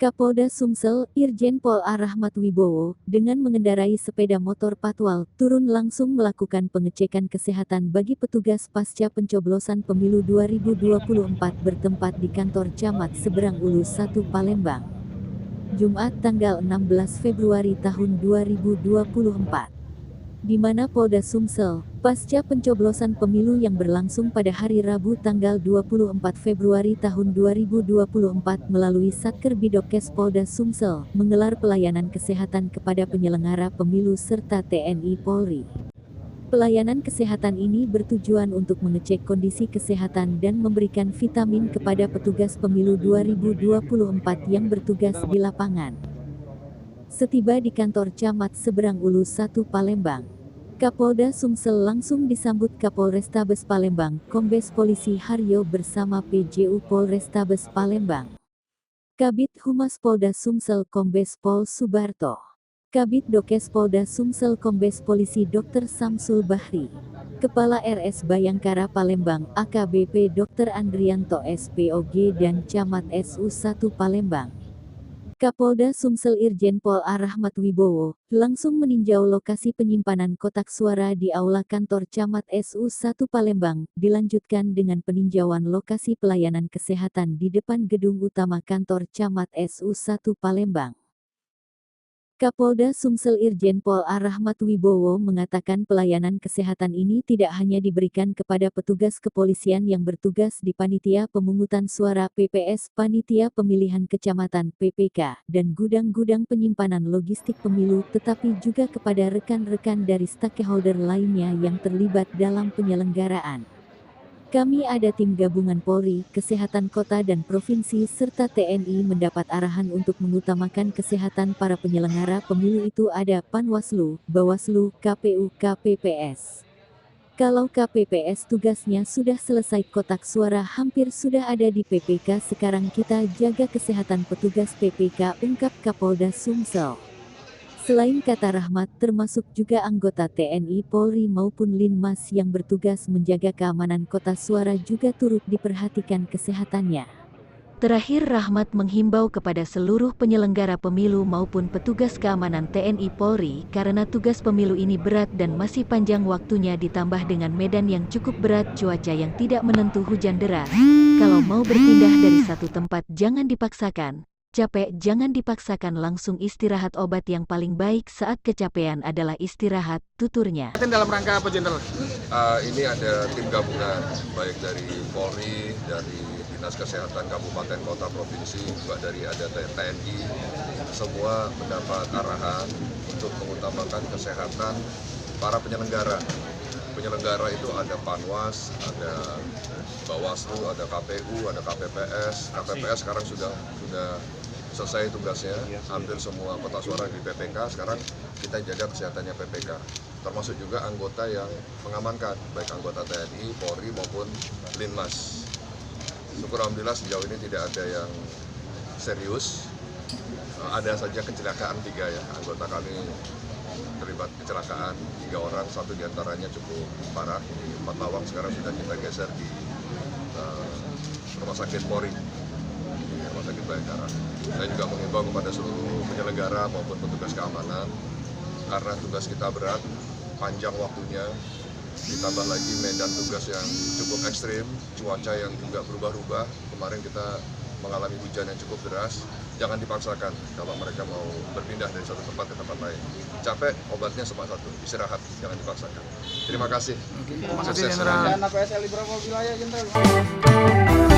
Kapolda Sumsel, Irjen Pol A. Rahmat Wibowo, dengan mengendarai sepeda motor patwal, turun langsung melakukan pengecekan kesehatan bagi petugas pasca pencoblosan pemilu 2024 bertempat di kantor Camat Seberang Ulu 1 Palembang. Jumat tanggal 16 Februari tahun 2024. Di mana Polda Sumsel, pasca pencoblosan pemilu yang berlangsung pada hari Rabu tanggal 24 Februari tahun 2024 melalui Satker Bidokes Polda Sumsel, menggelar pelayanan kesehatan kepada penyelenggara pemilu serta TNI Polri. Pelayanan kesehatan ini bertujuan untuk mengecek kondisi kesehatan dan memberikan vitamin kepada petugas pemilu 2024 yang bertugas di lapangan. Setiba di kantor Camat Seberang Ulu 1 Palembang, Kapolda Sumsel langsung disambut Kapolrestabes Palembang, Kombes Polisi Haryo bersama PJU Polrestabes Palembang, Kabid Humas Polda Sumsel Kombes Pol Subarto, Kabid Dokes Polda Sumsel Kombes Polisi Dr. Samsul Bahri, Kepala RS Bayangkara Palembang AKBP Dr. Andrianto SPOG dan Camat SU1 Palembang. Kapolda Sumsel Irjen Pol A. Rahmat Wibowo langsung meninjau lokasi penyimpanan kotak suara di Aula Kantor Camat SU1 Palembang, dilanjutkan dengan peninjauan lokasi pelayanan kesehatan di depan gedung utama Kantor Camat SU1 Palembang. Kapolda Sumsel Irjen Pol A. Rahmat Wibowo mengatakan pelayanan kesehatan ini tidak hanya diberikan kepada petugas kepolisian yang bertugas di Panitia Pemungutan Suara PPS, Panitia Pemilihan Kecamatan PPK, dan gudang-gudang penyimpanan logistik pemilu, tetapi juga kepada rekan-rekan dari stakeholder lainnya yang terlibat dalam penyelenggaraan. Kami ada tim gabungan Polri, Kesehatan Kota dan Provinsi serta TNI mendapat arahan untuk mengutamakan kesehatan para penyelenggara pemilu itu ada Panwaslu, Bawaslu, KPU, KPPS. Kalau KPPS tugasnya sudah selesai kotak suara hampir sudah ada di PPK sekarang kita jaga kesehatan petugas PPK ungkap Kapolda Sumsel. Selain kata Rahmat, termasuk juga anggota TNI Polri maupun Linmas yang bertugas menjaga keamanan kotak suara juga turut diperhatikan kesehatannya. Terakhir Rahmat menghimbau kepada seluruh penyelenggara pemilu maupun petugas keamanan TNI Polri karena tugas pemilu ini berat dan masih panjang waktunya ditambah dengan medan yang cukup berat, cuaca yang tidak menentu, hujan deras. Kalau mau berpindah dari satu tempat jangan dipaksakan. Capek jangan dipaksakan, langsung istirahat, obat yang paling baik saat kecapean adalah istirahat, tuturnya. Dalam rangka apa, Jenderal? Ini ada tim gabungan, baik dari Polri, dari Dinas Kesehatan Kabupaten Kota Provinsi, juga dari ada TNI, semua mendapat arahan untuk mengutamakan kesehatan para penyelenggara. Penyelenggara itu ada Panwas, ada Bawaslu, ada KPU, ada KPPS. KPPS sekarang sudah selesai tugasnya, hampir semua kotak suara di PPK. Sekarang kita jaga kesehatannya PPK, termasuk juga anggota yang mengamankan, baik anggota TNI, Polri maupun Linmas. Syukur alhamdulillah sejauh ini tidak ada yang serius. Ada saja kecelakaan 3 ya, anggota kami terlibat kecelakaan 3 orang, 1 diantaranya cukup parah di Matlawang, sekarang sudah kita geser di Rumah Sakit Polri, Rumah Sakit Bayangkara. Saya juga mengimbau kepada seluruh penyelenggara maupun petugas keamanan, karena tugas kita berat, panjang waktunya, ditambah lagi medan tugas yang cukup ekstrim, cuaca yang juga berubah-ubah. Kemarin kita mengalami hujan yang cukup deras. Jangan dipaksakan kalau mereka mau berpindah dari satu tempat ke tempat lain. Capek, obatnya cuma satu, istirahat, jangan dipaksakan. Terima kasih. Terima kasih, Jenderal. Dan APSL di berapa wilayah, Jenderal?